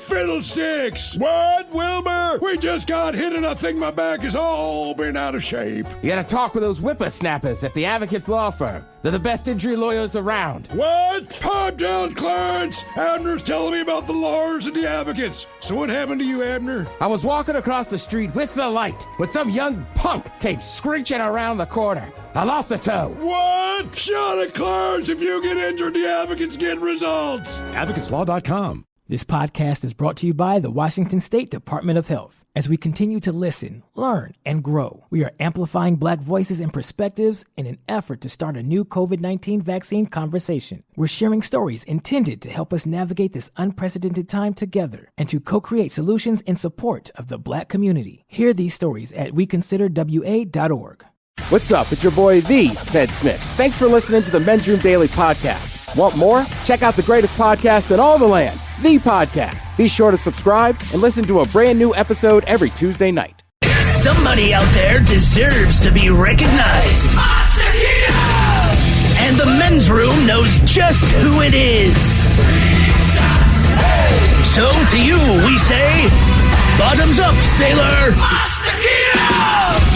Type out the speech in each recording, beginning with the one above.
fiddlesticks! What, Wilbur? We just got hit and I think my back has all been out of shape. You gotta talk with those whippersnappers at the Advocates Law Firm. They're the best injury lawyers around. What? Pipe down, Clarence! Abner's telling me about the lawyers and the advocates. So what happened to you, Abner? I was walking across the street with the light when some young punk came screeching around the corner. I lost a toe. What? Shut it, Clarence! If you get injured, the advocates get results. AdvocatesLaw.com. This podcast is brought to you by the Washington State Department of Health. As we continue to listen, learn, and grow, we are amplifying Black voices and perspectives in an effort to start a new COVID-19 vaccine conversation. We're sharing stories intended to help us navigate this unprecedented time together and to co-create solutions in support of the Black community. Hear these stories at weconsiderwa.org. What's up? It's your boy, The Ted Smith. Thanks for listening to the Men's Room Daily Podcast. Want more? Check out the greatest podcast in all the land, The Podcast. Be sure to subscribe and listen to a brand new episode every Tuesday night. Somebody out there deserves to be recognized. And the Men's Room knows just who it is. So to you, we say, bottoms up, sailor.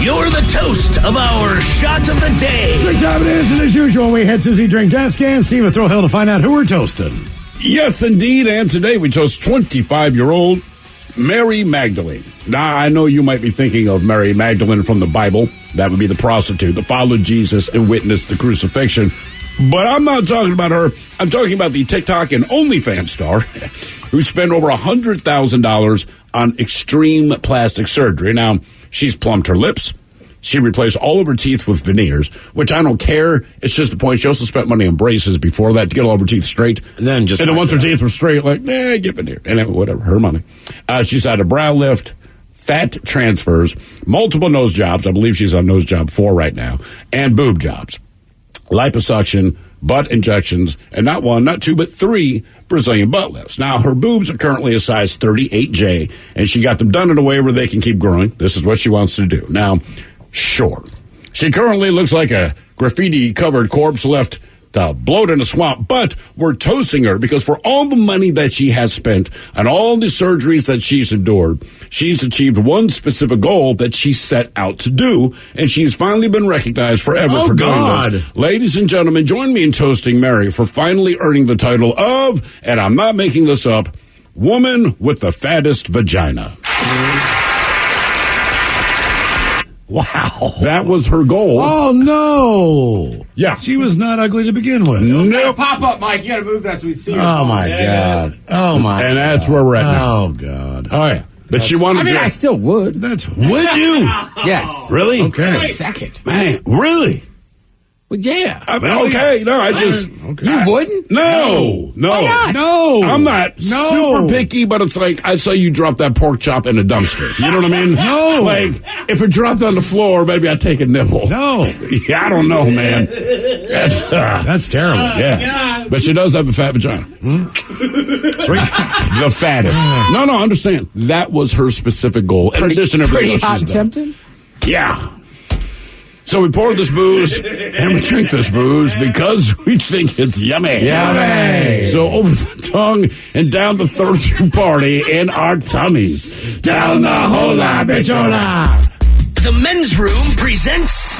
You're the toast of our shot of the day. Drink time it is, and as usual, we head to the drink desk and Steve with Thrill Hill to find out who we're toasting. Yes, indeed. And today we toast 25-year-old Mary Magdalene. Now, I know you might be thinking of Mary Magdalene from the Bible. That would be the prostitute that followed Jesus and witnessed the crucifixion. But I'm not talking about her. I'm talking about the TikTok and OnlyFans star who spent over $100,000 on extreme plastic surgery. Now, she's plumped her lips. She replaced all of her teeth with veneers, which I don't care. It's just the point. She also spent money on braces before that to get all of her teeth straight. And then once her teeth were straight, like, get veneer. And then, whatever, her money. She's had a brow lift, fat transfers, multiple nose jobs. I believe she's on nose job 4 right now. And boob jobs. Liposuction, butt injections, and not 1, not 2, but 3 Brazilian butt lifts. Now, her boobs are currently a size 38J, and she got them done in a way where they can keep growing. This is what she wants to do. Now, sure, she currently looks like a graffiti-covered corpse left to bloat in a swamp, but we're toasting her because for all the money that she has spent and all the surgeries that she's endured, she's achieved one specific goal that she set out to do, and she's finally been recognized forever for doing this. Ladies and gentlemen, join me in toasting Mary for finally earning the title of, and I'm not making this up, Woman with the Fattest Vagina. Wow. That was her goal. Oh, no. Yeah. She was not ugly to begin with. No, pop up, Mike. You gotta move that so we can see her. Oh, my God. Oh, my And that's where we're at now. Oh, God. Oh, yeah. But she wanted to. I still would. Would you? Yes. Really? Okay. A second. Man, really? Well, yeah. Okay, no, I just... You wouldn't? No. Why not? No. I'm not super picky, but it's like, I saw you drop that pork chop in a dumpster. You know what I mean? No. Like, if it dropped on the floor, maybe I'd take a nibble. No. Yeah, I don't know, man. That's terrible. Yeah. But she does have a fat vagina. The fattest. No, understand. That was her specific goal. In addition to everything else hot she's and done. tempting? Yeah. So we pour this booze and we drink this booze because we think it's yummy. Yummy. So over the tongue and down the third party in our tummies. Down the hola, bichola. The Men's Room presents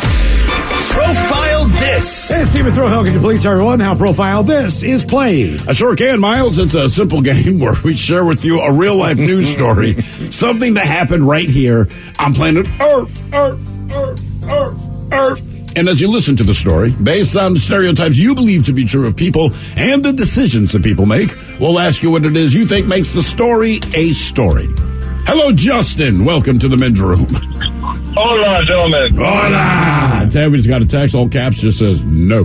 Profile This. Hey, Steve with Thrill Hill, could you please tell everyone how Profile This is played? I sure can, Miles. It's a simple game where we share with you a real-life news story, something that happened right here on planet Earth. And as you listen to the story, based on the stereotypes you believe to be true of people and the decisions that people make, we'll ask you what it is you think makes the story a story. Hello, Justin. Welcome to the Men's Room. Hola, gentlemen. Hola. Ted, we just got a text. All caps just says no.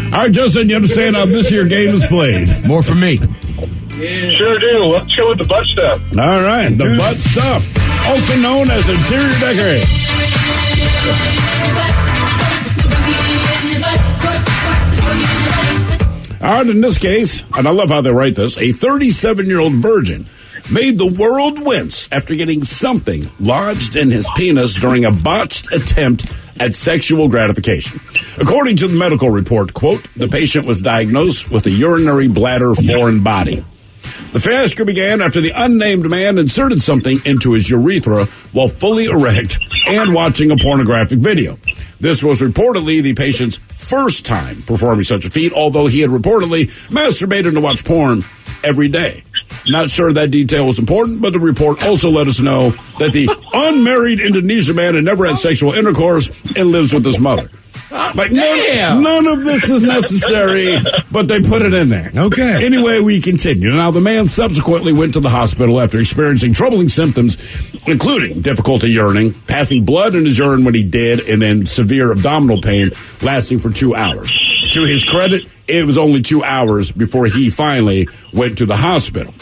All right, Justin, you understand how this here game is played? More for me. Sure do. Let's go with the butt stuff. All right, the butt stuff, also known as interior decorating. All right, in this case, and I love how they write this, a 37-year-old virgin made the world wince after getting something lodged in his penis during a botched attempt at sexual gratification. According to the medical report, quote, the patient was diagnosed with a urinary bladder foreign body. The fiasco began after the unnamed man inserted something into his urethra while fully erect and watching a pornographic video. This was reportedly the patient's first time performing such a feat, although he had reportedly masturbated to watch porn every day. Not sure that detail was important, but the report also let us know that the unmarried Indonesian man had never had sexual intercourse and lives with his mother. Like, none of this is necessary, but they put it in there. Okay. Anyway, we continue. Now, the man subsequently went to the hospital after experiencing troubling symptoms, including difficulty urinating, passing blood in his urine when he did, and then severe abdominal pain lasting for 2 hours. To his credit, it was only 2 hours before he finally went to the hospital.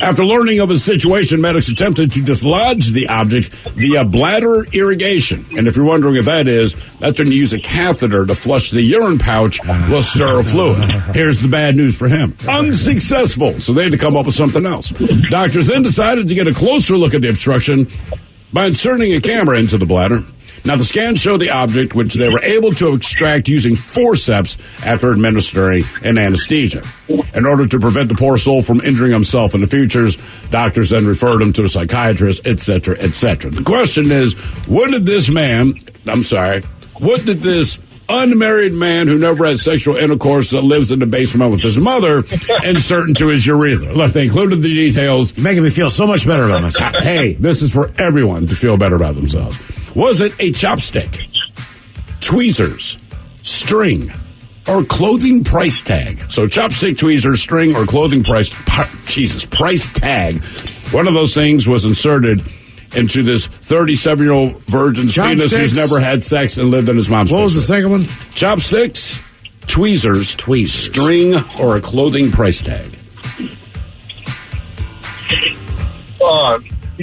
After learning of his situation, medics attempted to dislodge the object via bladder irrigation. And if you're wondering what that is, that's when you use a catheter to flush the urine pouch with sterile fluid. Here's the bad news for him. Unsuccessful. So they had to come up with something else. Doctors then decided to get a closer look at the obstruction by inserting a camera into the bladder. Now, the scans showed the object, which they were able to extract using forceps after administering an anesthesia. In order to prevent the poor soul from injuring himself in the future, doctors then referred him to a psychiatrist, etc., etc. The question is, what did this unmarried man who never had sexual intercourse that lives in the basement with his mother insert into his urethra? Look, they included the details. You're making me feel so much better about myself. Hey, this is for everyone to feel better about themselves. Was it a chopstick, tweezers, string, or clothing price tag? So chopstick, tweezers, string, or clothing price tag. One of those things was inserted into this 37-year-old virgin's penis who's never had sex and lived in his mom's What was the second one? Chopsticks, tweezers, string, or a clothing price tag.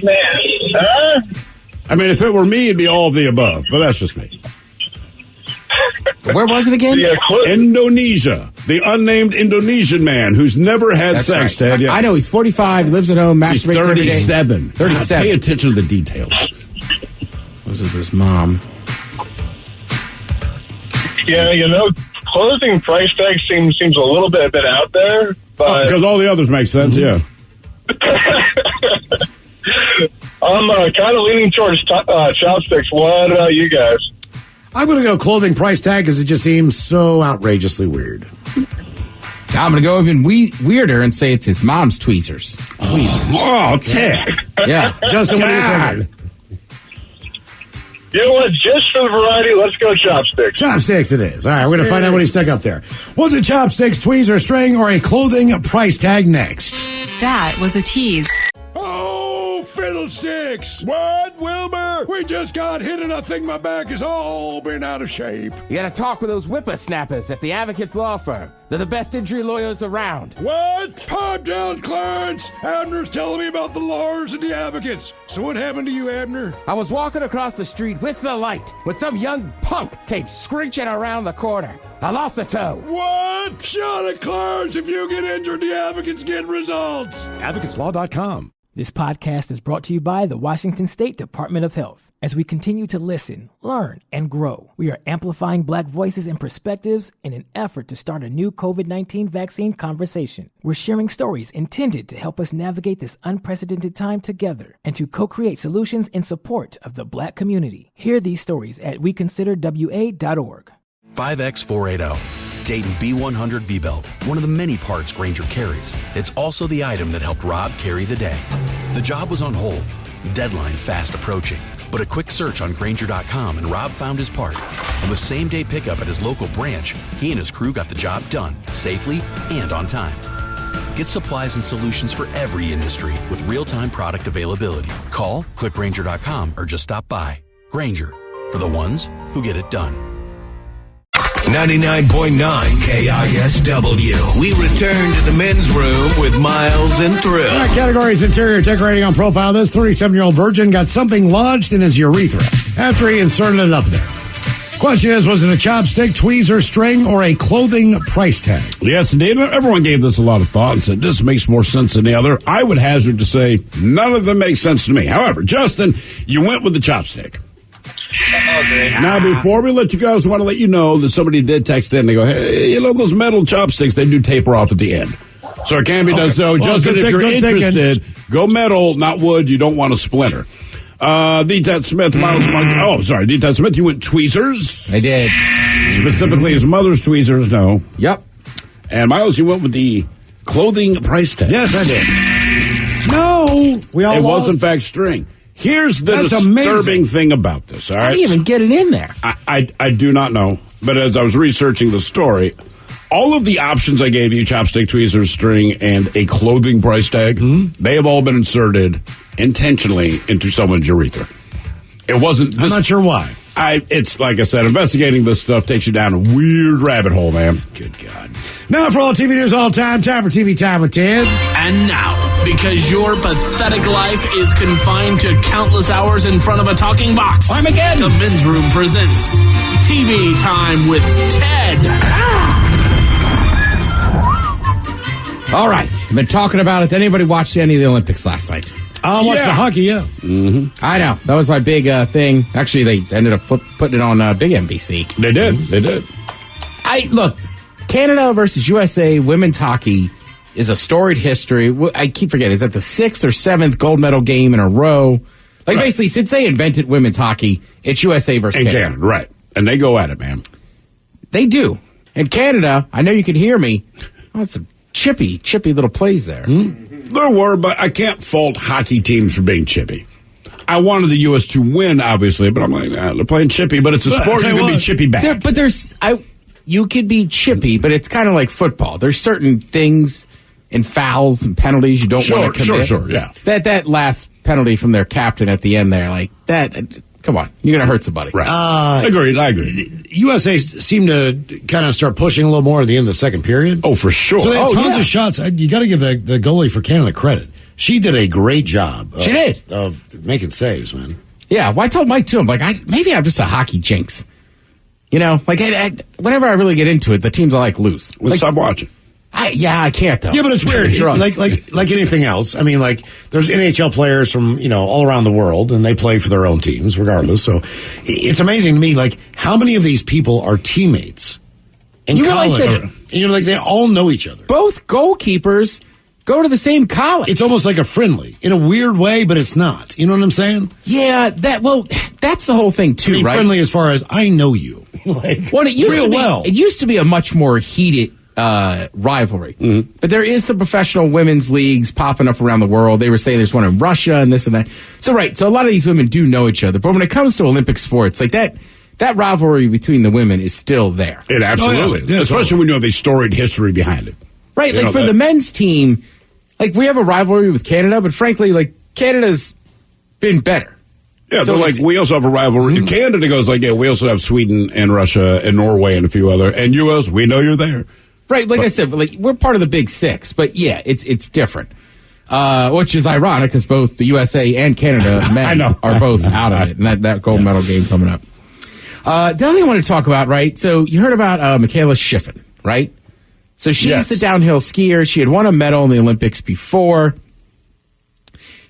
Man. I mean, if it were me, it'd be all of the above, but that's just me. Where was it again? Indonesia. The unnamed Indonesian man who's never had sex, right. Ted. Yeah. I know, he's 45, lives at home, He's masturbates every day. 37. 37. Pay attention to the details. Was it his mom? Yeah, closing price tag seems a little bit out there, but Because all the others make sense, yeah. I'm kind of leaning towards chopsticks. What about you guys? I'm going to go clothing price tag because it just seems so outrageously weird. I'm going to go even weirder and say it's his mom's tweezers. Oh, Ted. Yeah. Justin, what are you thinking? You know what? Just for the variety, let's go chopsticks. Chopsticks it is. All right, we're going to find out what he stuck up there. Was it chopsticks, tweezers, string, or a clothing price tag next? That was a tease. Oh, fiddlesticks! What, Wilbur? We just got hit and I think my back is all been out of shape. You got to talk with those whippersnappers at the Advocates Law Firm. They're the best injury lawyers around. What? Pipe down, Clarence! Abner's telling me about the lawyers and the advocates. So what happened to you, Abner? I was walking across the street with the light when some young punk came screeching around the corner. I lost a toe. What? Shut it, Clarence! If you get injured, the advocates get results. AdvocatesLaw.com. This podcast is brought to you by the Washington State Department of Health. As we continue to listen, learn, and grow, we are amplifying Black voices and perspectives in an effort to start a new COVID-19 vaccine conversation. We're sharing stories intended to help us navigate this unprecedented time together and to co-create solutions in support of the Black community. Hear these stories at weconsiderwa.org. 5X480. Dayton B100 V-Belt, one of the many parts Grainger carries. It's also the item that helped Rob carry the day. The job was on hold, deadline fast approaching, but a quick search on Grainger.com and Rob found his part. And with same-day pickup at his local branch, he and his crew got the job done, safely and on time. Get supplies and solutions for every industry with real-time product availability. Call, click Grainger.com, or just stop by. Grainger, for the ones who get it done. 99.9 KISW. We return to the men's room with Miles and Thrill. All right, categories: interior decorating on profile. This 37-year-old virgin got something lodged in his urethra after he inserted it up there. Question is, was it a chopstick, tweezer, string, or a clothing price tag? Yes, indeed. Everyone gave this a lot of thought and said, this makes more sense than the other. I would hazard to say none of them make sense to me. However, Justin, you went with the chopstick. Now, before we let you go, I just want to let you know that somebody did text in. They go, hey, those metal chopsticks, they do taper off at the end. So it can be done. So, Justin, if you're interested, go metal, not wood. You don't want a splinter. D-Tat Smith, Miles Monk. D-Tat Smith, you went tweezers. I did. Specifically his mother's tweezers, no. Yep. And Miles, you went with the clothing price tag. Yes, I did. No, we all It lost. was, in fact, string. Here's the That's disturbing amazing. thing about this, all right? How do you even get it in there? I do not know. But as I was researching the story, all of the options I gave you, chopstick, tweezers, string, and a clothing price tag, they have all been inserted intentionally into someone's urethra. It wasn't... I'm not sure why. It's like I said, investigating this stuff takes you down a weird rabbit hole, man. Good God. Now for all TV news all time for TV Time with Ted. And now, because your pathetic life is confined to countless hours in front of a talking box, the Men's Room presents TV Time with Ted. All right. I've been talking about it. Did anybody watch any of the Olympics last night? I watched the hockey, yeah. Mm-hmm. I know. That was my big thing. Actually, they ended up putting it on big NBC. They did. Look, Canada versus USA women's hockey is a storied history. I keep forgetting. Is that the 6th or 7th gold medal game in a row? Like, basically, since they invented women's hockey, it's USA versus Canada. Right. And they go at it, man. They do. And Canada, I know you can hear me. Oh, that's some chippy little plays there. There were, but I can't fault hockey teams for being chippy. I wanted the U.S. to win, obviously, but I'm like, they're playing chippy, but it's a sport you can be chippy back. You could be chippy, but it's kind of like football. There's certain things and fouls and penalties you don't want to commit. Sure, yeah. That last penalty from their captain at the end there, like that, come on, you're going to hurt somebody. Right. I agree. USA seemed to kind of start pushing a little more at the end of the second period. Oh, for sure. So they had tons of shots. You got to give the goalie for Canada credit. She did a great job. She did. Of making saves, man. Yeah, well, I told Mike, too, I'm like, maybe I'm just a hockey jinx. You know, like, whenever I really get into it, the teams I like lose. Well, stop watching. I can't, though. Yeah, but it's weird. Like anything else. I mean, like, there's NHL players from, all around the world, and they play for their own teams, regardless. So it's amazing to me, like, how many of these people are teammates in college? Like, they all know each other. Both goalkeepers go to the same college. It's almost like a friendly, in a weird way, but it's not. You know what I'm saying? Yeah, that's the whole thing, too, right? Friendly as far as, I know you. It used to be a much more heated rivalry. Mm-hmm. But there is some professional women's leagues popping up around the world. They were saying there's one in Russia and this and that. So a lot of these women do know each other. But when it comes to Olympic sports, like that rivalry between the women is still there. It absolutely. Yeah, especially when you have a storied history behind it. Right, for the men's team, like, we have a rivalry with Canada, but frankly, like, Canada's been better. Yeah, so we also have a rivalry. Mm-hmm. Canada goes we also have Sweden and Russia and Norway and a few other. And U.S., we know you're there. Right, I said, we're part of the Big Six, but yeah, it's different. Which is ironic because both the USA and Canada men are both out of it, and that gold medal game coming up. The other thing I want to talk about, right? So you heard about Michaela Shiffrin, right? So she's the downhill skier. She had won a medal in the Olympics before.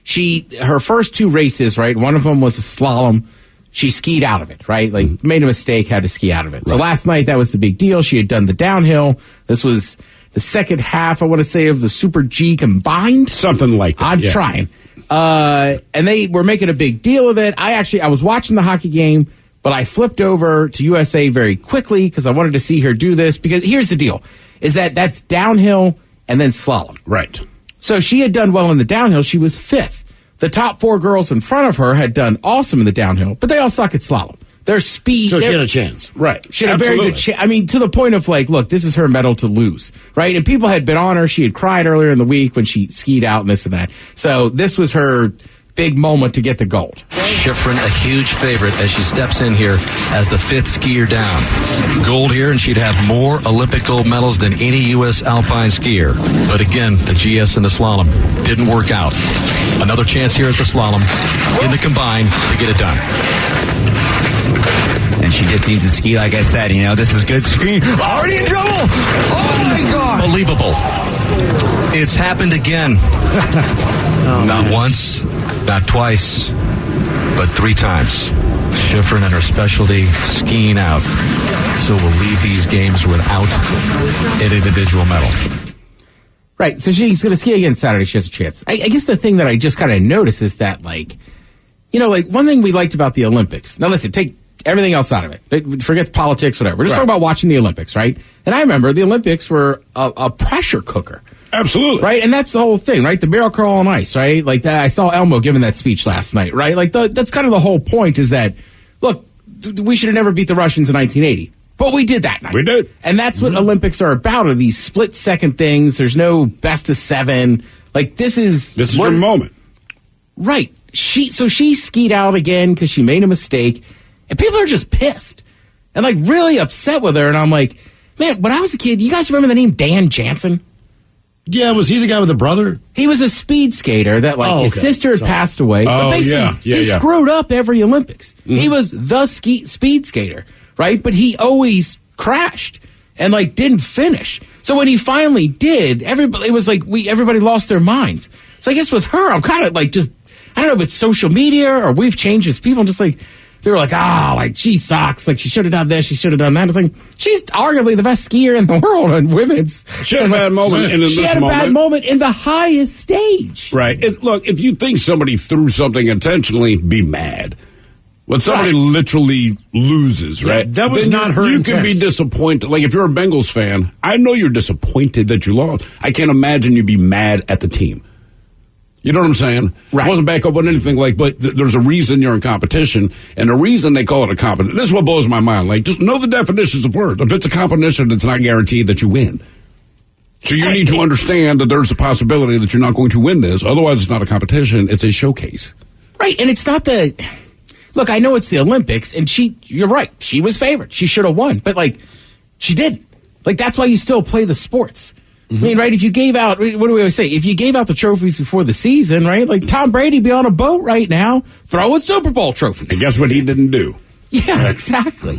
Her first two races, right? One of them was a slalom. She skied out of it, right? Like, made a mistake, had to ski out of it. Right. So last night, that was the big deal. She had done the downhill. This was the second half, I want to say, of the Super G combined. Something like that. I'm trying. And they were making a big deal of it. I was watching the hockey game, but I flipped over to USA very quickly because I wanted to see her do this. Because here's the deal, is that's downhill and then slalom. Right. So she had done well in the downhill. She was fifth. The top four girls in front of her had done awesome in the downhill, but they all suck at slalom. Their speed. So she had a chance. Right. She had a very good chance. I mean, to the point of look, this is her medal to lose, right? And people had been on her. She had cried earlier in the week when she skied out and this and that. So this was her big moment to get the gold. Shiffrin, a huge favorite as she steps in here as the fifth skier down. Gold here, and she'd have more Olympic gold medals than any U.S. alpine skier. But again, the GS and the slalom didn't work out. Another chance here at the slalom in the combined to get it done. And she just needs to ski, like I said. This is good skiing. Already in trouble! Oh, my God! Unbelievable. It's happened again. Not once, not twice, but 3 times. Shiffrin and her specialty, skiing out. So we'll leave these games without an individual medal. Right, so she's going to ski again Saturday. She has a chance. I guess the thing that I just kind of noticed is that, like, one thing we liked about the Olympics. Now, listen, take everything else out of it. Forget the politics, whatever. We're just talking about watching the Olympics, right? And I remember the Olympics were a pressure cooker. Absolutely. Right? And that's the whole thing, right? The barrel crawl on ice, right? Like that. I saw Elmo giving that speech last night, right? Like that's kind of the whole point is that, look, we should have never beat the Russians in 1980. But we did that night. We did. And that's what Olympics are about, are these split-second things. There's no best of 7. Like, this is your moment. Right. She skied out again because she made a mistake. And people are just pissed. And, like, really upset with her. And I'm like, man, when I was a kid, you guys remember the name Dan Jansen? Yeah, was he the guy with the brother? He was a speed skater that, like, his sister had passed away. But basically, he screwed up every Olympics. Mm-hmm. He was the speed skater. Right, but he always crashed and like didn't finish. So when he finally did, everybody lost their minds. So I guess with her, I'm kind of like I don't know if it's social media or we've changed as people. I'm just like they were like, like she sucks. Like she should have done this, she should have done that. It's like she's arguably the best skier in the world on women's. She had a bad moment. She had a bad moment in the highest stage. Right. Look, if you think somebody threw something intentionally, be mad. When somebody literally loses, right? Yeah, that was not her intent. You can be disappointed. Like, if you're a Bengals fan, I know you're disappointed that you lost. I can't imagine you'd be mad at the team. You know what I'm saying? Right. It wasn't back up on anything but there's a reason you're in competition, and the reason they call it a competition. This is what blows my mind. Like, just know the definitions of words. If it's a competition, it's not guaranteed that you win. So you need to understand that there's a possibility that you're not going to win this. Otherwise, it's not a competition. It's a showcase. Right, and it's not the... Look, I know it's the Olympics, and you're right. She was favored. She should have won, but, like, she didn't. Like, that's why you still play the sports. Mm-hmm. I mean, right, if you gave out, what do we always say? If you gave out the trophies before the season, right, like Tom Brady be on a boat right now throwing Super Bowl trophies. And guess what he didn't do? Yeah, exactly.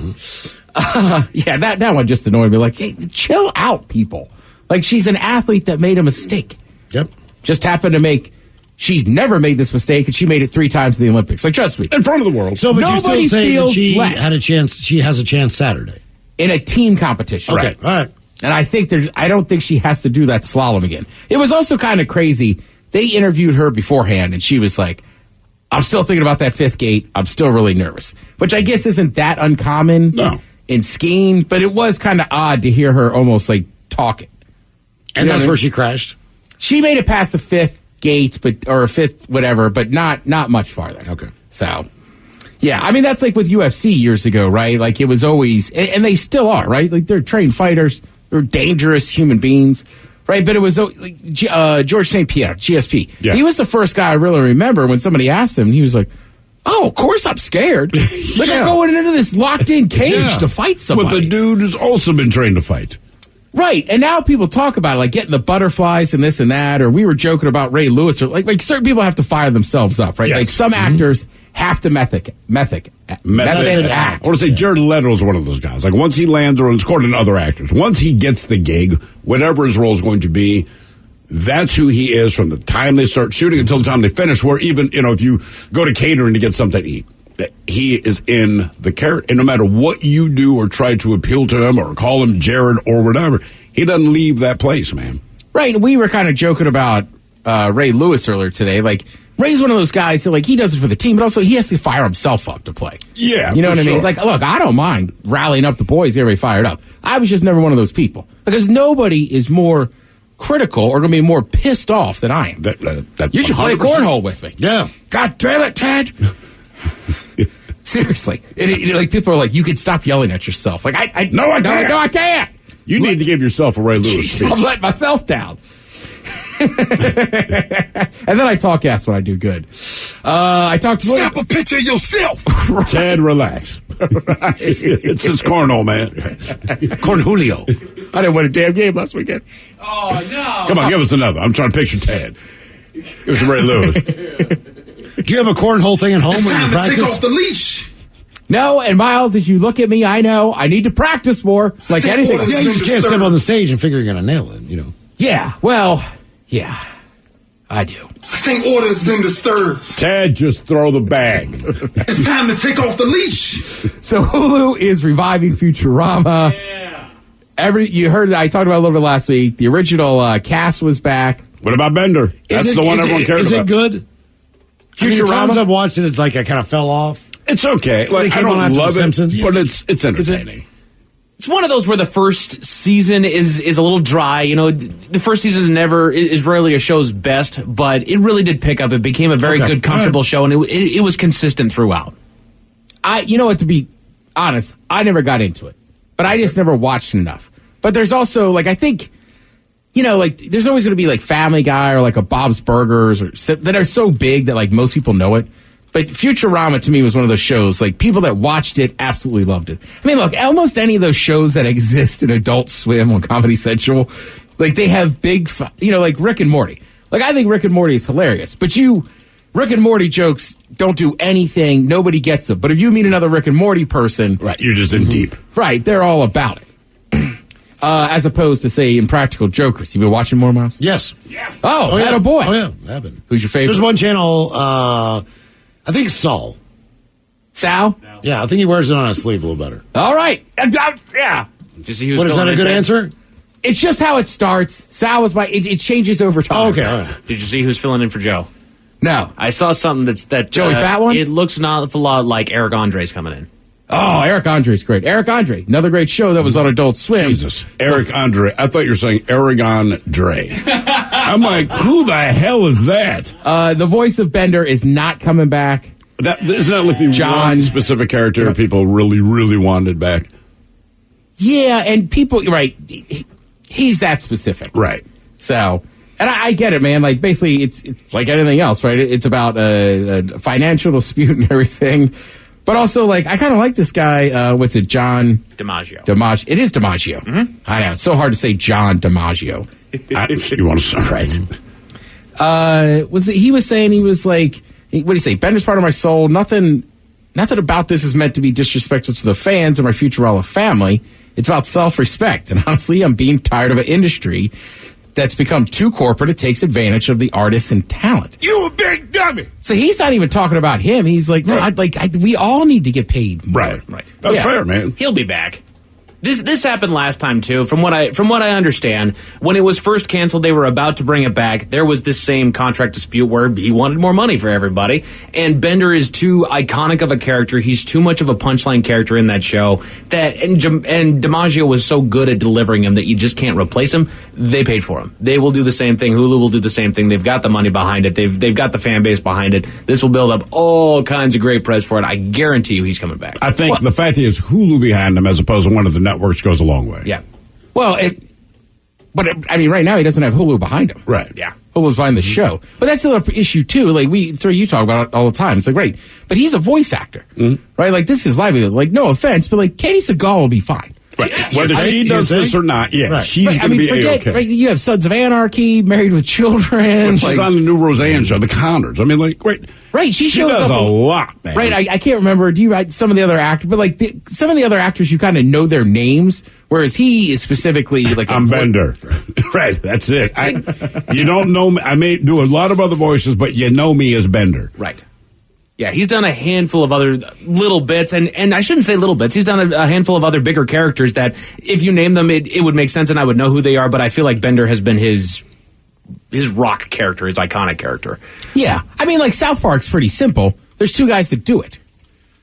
That one just annoyed me. Like, hey, chill out, people. Like, she's an athlete that made a mistake. Yep. Just happened to make... She's never made this mistake, and she made it 3 times in the Olympics. Like, trust me. In front of the world. So, but nobody you still say that she less. had a chance. She has a chance Saturday. In a team competition. Okay. All right. And I don't think she has to do that slalom again. It was also kind of crazy. They interviewed her beforehand, and she was like, I'm still thinking about that 5th gate. I'm still really nervous. Which I guess isn't that uncommon in skiing, but it was kind of odd to hear her almost like talking. And that's where she crashed? She made it past the 5th gate, or a 5th whatever, but not much farther. Okay. So, yeah, I mean, that's like with UFC years ago, right? Like, it was always, and they still are, right? Like, they're trained fighters. They're dangerous human beings, right? But it was like George St. Pierre, GSP. Yeah. He was the first guy I really remember when somebody asked him, he was like, oh, of course I'm scared. Like, I'm going into this locked-in cage to fight somebody. But the dude has also been trained to fight. Right, and now people talk about it, like getting the butterflies and this and that, or we were joking about Ray Lewis, or like certain people have to fire themselves up, right? Yes. Like some actors have to method act. I want to say Jared Leto is one of those guys. Like once he lands, or it's according to other actors, once he gets the gig, whatever his role is going to be, that's who he is from the time they start shooting until the time they finish. Where even, if you go to catering to get something to eat, he is in the character. And no matter what you do or try to appeal to him or call him Jared or whatever, he doesn't leave that place, man. Right. And we were kind of joking about Ray Lewis earlier today. Like, Ray's one of those guys that, like, he does it for the team, but also he has to fire himself up to play. Yeah, you know what I mean? Like, look, I don't mind rallying up the boys, get everybody fired up. I was just never one of those people. Because nobody is more critical or going to be more pissed off than I am. You should 100%. Play cornhole with me. Yeah. God damn it, Ted. Seriously. Like, people are like, you can stop yelling at yourself. Like, No, I can't. No, I can't. You need to give yourself a Ray Lewis speech. I'm letting myself down. And then I talk ass when I do good. I talk. Snap a picture of yourself. Right. Ted, relax. Right. It's his cornhole, man. Cornholio. I didn't win a damn game last weekend. Oh no! Come on, give us another. I'm trying to picture Ted. Give us a Ray Lewis. Do you have a cornhole thing at home when you practice? Take off the leash. No, and Miles, as you look at me, I know I need to practice more. Like anything. Yeah, you just can't step on the stage and figure you're going to nail it, Yeah, well, yeah, I do. I think order has been disturbed. Ted, just throw the bag. It's time to take off the leash. So Hulu is reviving Futurama. Yeah. You heard I talked about it a little bit last week. The original cast was back. What about Bender? That's the one everyone cares about. Is it good? Futurama? Times I've watched it, it's like I kind of fell off. It's okay. Like, I don't love it, but it's entertaining. It's one of those where the first season is a little dry. You know, the first season is rarely a show's best, but it really did pick up. It became a very good, comfortable show, and it was consistent throughout. To be honest, I never got into it, but I just never watched enough. But there's also, like, I think, there's always going to be, like, Family Guy or, like, a Bob's Burgers that are so big that, like, most people know it. But Futurama, to me, was one of those shows, like, people that watched it absolutely loved it. I mean, look, almost any of those shows that exist in Adult Swim on Comedy Central, like, they have big, like Rick and Morty. Like, I think Rick and Morty is hilarious. But Rick and Morty jokes don't do anything. Nobody gets them. But if you meet another Rick and Morty person... Right, you're just in deep. Right, they're all about it. As opposed to, say, Impractical Jokers. You been watching more, Miles? Yes. Oh, yeah. boy. Oh, yeah, I have been. Who's your favorite? There's one channel, I think Saul. Sal? Yeah, I think he wears it on his sleeve a little better. All right. Yeah. Just see who's what, is that a good answer? It's just how it starts. Sal was it changes over time. Oh, okay, all right. Did you see who's filling in for Joe? No. I saw something that Joey Fat One? It looks an awful lot like Eric Andre's coming in. Oh, Eric Andre's great. Eric Andre, another great show that was on Adult Swim. Jesus. Eric Andre. I thought you were saying Aragon Dre. I'm like, who the hell is that? The voice of Bender is not coming back. Isn't that like the one specific character people really, really wanted back? Yeah, and people, right, he's that specific. Right. So, and I get it, man. Like, basically, it's like anything else, right? It's about a financial dispute and everything. But also, like, I kind of like this guy, what's it, John? DiMaggio. It is DiMaggio. Mm-hmm. I know, it's so hard to say John DiMaggio. You want to sound right. He was saying, he was like, what do you say? Bender's part of my soul. Nothing about this is meant to be disrespectful to the fans or my Futurama family. It's about self-respect. And honestly, I'm being tired of an industry that's become too corporate. It takes advantage of the artists and talent. You a big dummy. So he's not even talking about him. He's like, no, we all need to get paid more. Right. That's fair, man. He'll be back. This happened last time too. From what I understand, when it was first canceled, they were about to bring it back. There was this same contract dispute where he wanted more money for everybody, and Bender is too iconic of a character. He's too much of a punchline character in that show and DiMaggio was so good at delivering him that you just can't replace him. They paid for him. They will do the same thing. Hulu will do the same thing. They've got the money behind it. They've got the fan base behind it. This will build up all kinds of great press for it. I guarantee you, he's coming back. I think the fact he has Hulu behind him as opposed to one of the networks goes a long way. Yeah. Well, right now he doesn't have Hulu behind him. Right. Yeah. Hulu's behind the show. But that's another issue, too. Like, you talk about it all the time. It's like, right. But he's a voice actor. Mm-hmm. Right? Like, this is livelihood. Like, no offense, but, like, Katie Sagal will be fine. Right. Whether she does this or not, she's going to be A-okay. Right, you have Sons of Anarchy, Married with Children. She's on the new Roseanne show, The Connors. I mean, like, right, she shows does up a lot, man. Right, I can't remember. Do you write some of the other actors? But, like, some of the other actors, you kind of know their names, whereas he is specifically, like, I'm Bender. Right, that's it. You don't know me. I may do a lot of other voices, but you know me as Bender. Right. Yeah, he's done a handful of other little bits, and I shouldn't say little bits. He's done a handful of other bigger characters that, if you name them, it would make sense and I would know who they are, but I feel like Bender has been his rock character, his iconic character. Yeah. I mean, like, South Park's pretty simple. There's two guys that do it.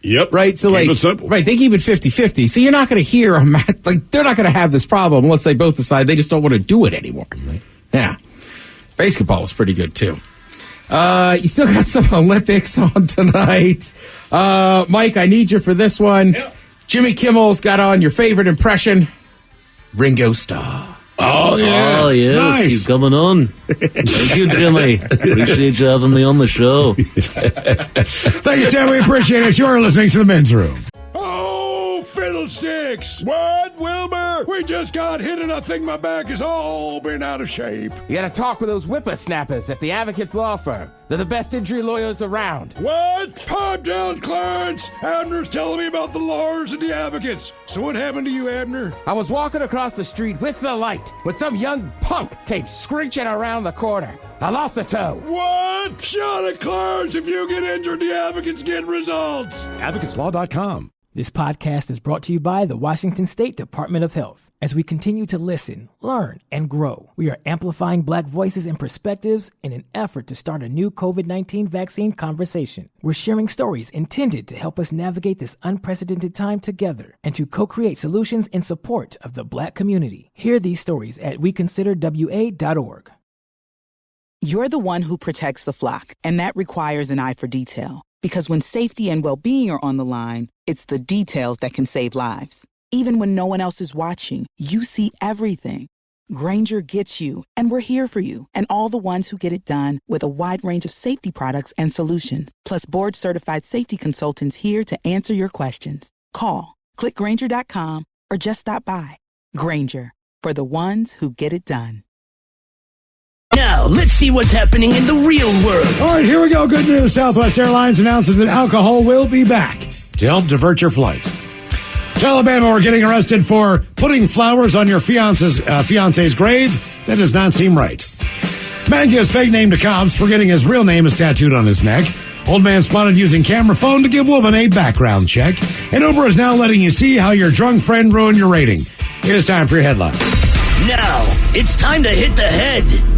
Yep. Right? So, keep it simple. Right, they keep it 50-50. So you're not going to hear them, like, they're not going to have this problem unless they both decide they just don't want to do it anymore. Mm-hmm. Yeah. Basketball is pretty good, too. You still got some Olympics on tonight. Mike, I need you for this one. Yep. Jimmy Kimmel's got on your favorite impression, Ringo Starr. Oh, yeah. Oh, yes. Nice. He's coming on. Thank you, Jimmy. Appreciate you having me on the show. Thank you, Tim. We appreciate it. You're listening to The Men's Room. Oh, fiddlesticks. What, Wilbur? We just got hit and I think my back is all been out of shape. You got to talk with those whippersnappers at the Advocates Law Firm. They're the best injury lawyers around. What? Pipe down, Clarence. Abner's telling me about the lawyers and the advocates. So what happened to you, Abner? I was walking across the street with the light when some young punk came screeching around the corner. I lost a toe. What? Shut it, Clarence. If you get injured, the advocates get results. AdvocatesLaw.com. This podcast is brought to you by the Washington State Department of Health. As we continue to listen, learn, and grow, we are amplifying Black voices and perspectives in an effort to start a new COVID-19 vaccine conversation. We're sharing stories intended to help us navigate this unprecedented time together and to co-create solutions in support of the Black community. Hear these stories at weconsiderwa.org. You're the one who protects the flock, and that requires an eye for detail. Because when safety and well-being are on the line, it's the details that can save lives. Even when no one else is watching, you see everything. Grainger gets you, and we're here for you, and all the ones who get it done with a wide range of safety products and solutions, plus board-certified safety consultants here to answer your questions. Call, click Grainger.com, or just stop by. Grainger, for the ones who get it done. Now, let's see what's happening in the real world. All right, here we go. Good news. Southwest Airlines announces that alcohol will be back to help divert your flight. Alabama were getting arrested for putting flowers on your fiance's grave. That does not seem right. Man gives fake name to cops, forgetting his real name is tattooed on his neck. Old man spotted using camera phone to give woman a background check. And Uber is now letting you see how your drunk friend ruined your rating. It is time for your headlines. Now, it's time to hit the headlines.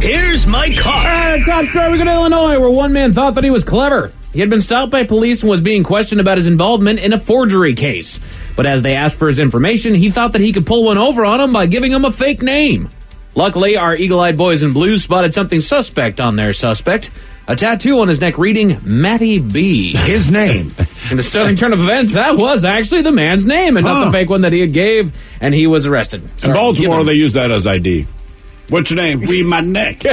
Here's my car. Top story, we go to Illinois, where one man thought that he was clever. He had been stopped by police and was being questioned about his involvement in a forgery case. But as they asked for his information, he thought that he could pull one over on him by giving him a fake name. Luckily, our eagle-eyed boys in blue spotted something suspect on their suspect. A tattoo on his neck reading Matty B. His name. In the stunning turn of events, that was actually the man's name and not the fake one that he had gave, and he was arrested. In Baltimore, they use that as ID. What's your name? Read my neck.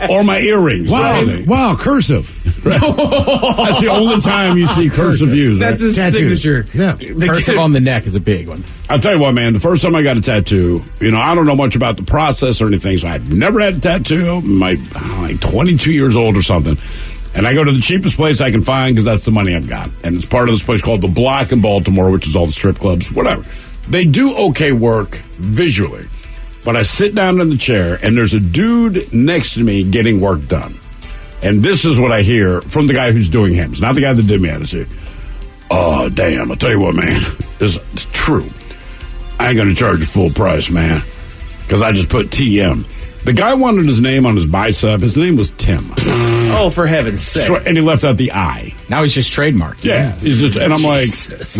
Or my earrings. Wow, cursive. That's the only time you see cursive used. That's his signature. Yeah. The cursive on the neck is a big one. I'll tell you what, man, the first time I got a tattoo, I don't know much about the process or anything, so I've never had a tattoo. I'm like 22 years old or something. And I go to the cheapest place I can find because that's the money I've got. And it's part of this place called The Block in Baltimore, which is all the strip clubs, whatever. They do okay work visually. But I sit down in the chair, and there's a dude next to me getting work done. And this is what I hear from the guy who's doing him. It's not the guy that did me. I say, oh, damn, I'll tell you what, man. It's true. I ain't going to charge you full price, man, because I just put TM. The guy wanted his name on his bicep. His name was Tim. Oh, for heaven's sake. And he left out the I. Now he's just trademarked. Yeah. He's just, and I'm like,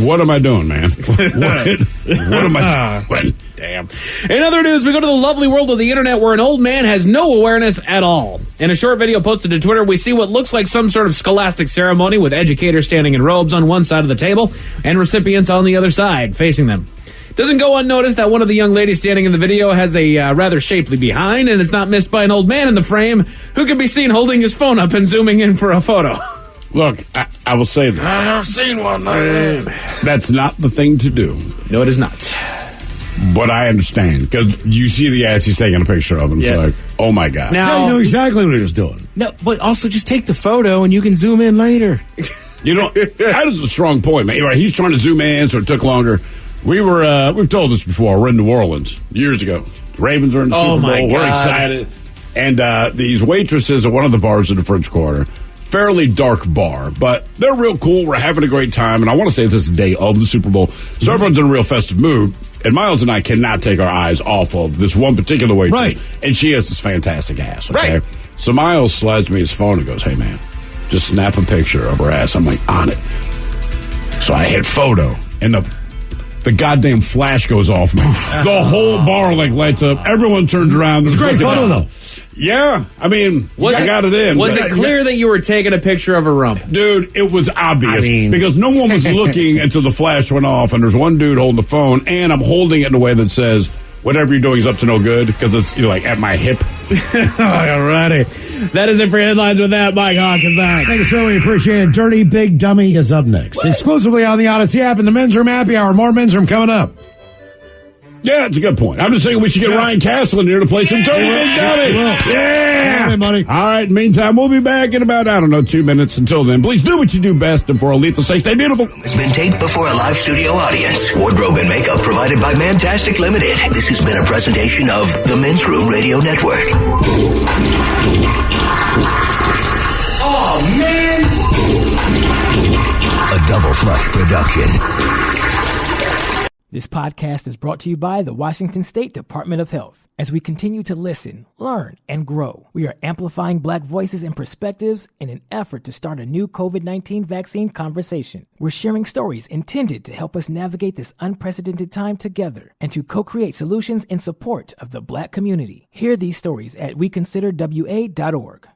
what am I doing, man? What am I doing? Damn. In other news, we go to the lovely world of the internet where an old man has no awareness at all. In a short video posted to Twitter, we see what looks like some sort of scholastic ceremony with educators standing in robes on one side of the table and recipients on the other side, facing them. Doesn't go unnoticed that one of the young ladies standing in the video has a rather shapely behind, and it's not missed by an old man in the frame who can be seen holding his phone up and zooming in for a photo. Look, I will say this. I've seen one. That's not the thing to do. No, it is not. But I understand, because you see the ass he's taking a picture of, and it's like, oh my God. Now you know exactly what he was doing. No, but also just take the photo and you can zoom in later. That is a strong point, man. Right, he's trying to zoom in, so it took longer. We've told this before. We're in New Orleans years ago. The Ravens are in the Super Bowl. We're excited. And these waitresses at one of the bars in the French Quarter, fairly dark bar, but they're real cool. We're having a great time. And I want to say this is the day of the Super Bowl. So everyone's in a real festive mood. And Miles and I cannot take our eyes off of this one particular waitress. Right. And she has this fantastic ass. Okay? Right. So Miles slides me his phone and goes, hey, man, just snap a picture of her ass. I'm like, on it. So I hit photo. And the goddamn flash goes off, man. The whole bar lights up. Everyone turns around. It's a great photo, though. Yeah, I mean, I got it in. Was it clear that you were taking a picture of a rump? Dude, it was obvious because no one was looking until the flash went off, and there's one dude holding the phone, and I'm holding it in a way that says, whatever you're doing is up to no good, because it's at my hip. All righty. That is it for headlines with that. Mike Hawkins. Thank you, sir. We appreciate it. Dirty Big Dummy is up next. Exclusively on the Odyssey app and the Men's Room Happy Hour. More Men's Room coming up. Yeah, it's a good point. I'm just saying we should get Ryan Castle in here to play some Dirty Big Dummy. Yeah. Hey, buddy. All right, meantime, we'll be back in about, 2 minutes. Until then, please do what you do best, and for a lethal sake, stay beautiful. It's been taped before a live studio audience. Wardrobe and makeup provided by Mantastic Limited. This has been a presentation of the Men's Room Radio Network. Oh, man! A Double Flush production. This podcast is brought to you by the Washington State Department of Health. As we continue to listen, learn, and grow, we are amplifying Black voices and perspectives in an effort to start a new COVID-19 vaccine conversation. We're sharing stories intended to help us navigate this unprecedented time together and to co-create solutions in support of the Black community. Hear these stories at weconsiderwa.org.